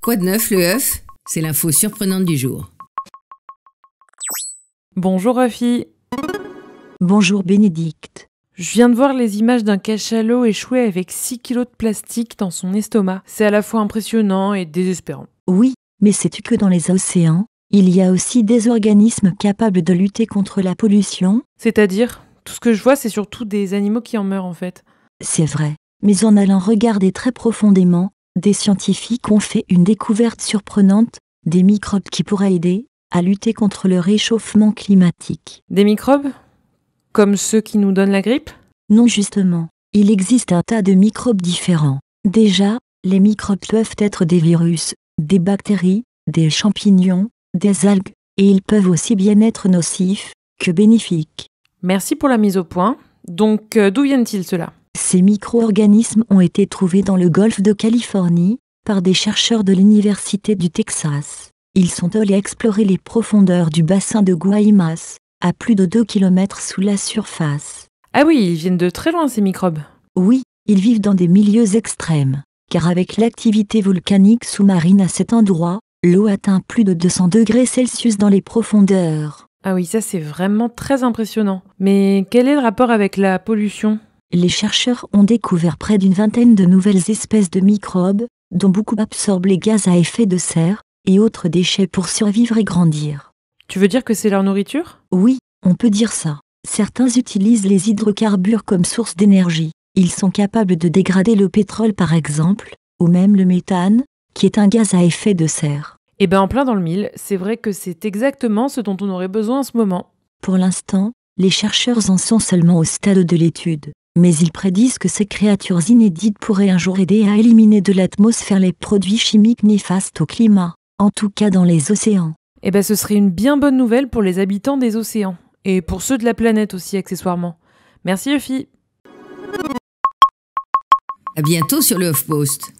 Quoi de neuf, le œuf? C'est l'info surprenante du jour. Bonjour Ruffy. Bonjour Bénédicte. Je viens de voir les images d'un cachalot échoué avec 6 kilos de plastique dans son estomac. C'est à la fois impressionnant et désespérant. Oui, mais sais-tu que dans les océans, il y a aussi des organismes capables de lutter contre la pollution? C'est-à-dire, tout ce que je vois, c'est surtout des animaux qui en meurent en fait. C'est vrai, mais en allant regarder très profondément, des scientifiques ont fait une découverte surprenante, des microbes qui pourraient aider à lutter contre le réchauffement climatique. Des microbes? Comme ceux qui nous donnent la grippe? Non, justement, il existe un tas de microbes différents. Déjà, les microbes peuvent être des virus, des bactéries, des champignons, des algues, et ils peuvent aussi bien être nocifs que bénéfiques. Merci pour la mise au point. Donc, d'où viennent-ils ceux-là? Ces micro-organismes ont été trouvés dans le golfe de Californie par des chercheurs de l'Université du Texas. Ils sont allés explorer les profondeurs du bassin de Guaymas, à plus de 2 km sous la surface. Ah oui, ils viennent de très loin ces microbes. Oui, ils vivent dans des milieux extrêmes, car avec l'activité volcanique sous-marine à cet endroit, l'eau atteint plus de 200 degrés Celsius dans les profondeurs. Ah oui, ça c'est vraiment très impressionnant. Mais quel est le rapport avec la pollution? Les chercheurs ont découvert près d'une vingtaine de nouvelles espèces de microbes, dont beaucoup absorbent les gaz à effet de serre et autres déchets pour survivre et grandir. Tu veux dire que c'est leur nourriture? Oui, on peut dire ça. Certains utilisent les hydrocarbures comme source d'énergie. Ils sont capables de dégrader le pétrole par exemple, ou même le méthane, qui est un gaz à effet de serre. Eh ben en plein dans le mille, c'est vrai que c'est exactement ce dont on aurait besoin en ce moment. Pour l'instant, les chercheurs en sont seulement au stade de l'étude. Mais ils prédisent que ces créatures inédites pourraient un jour aider à éliminer de l'atmosphère les produits chimiques néfastes au climat, en tout cas dans les océans. Eh ben ce serait une bien bonne nouvelle pour les habitants des océans. Et pour ceux de la planète aussi accessoirement. Merci Euphie. À bientôt sur le HuffPost.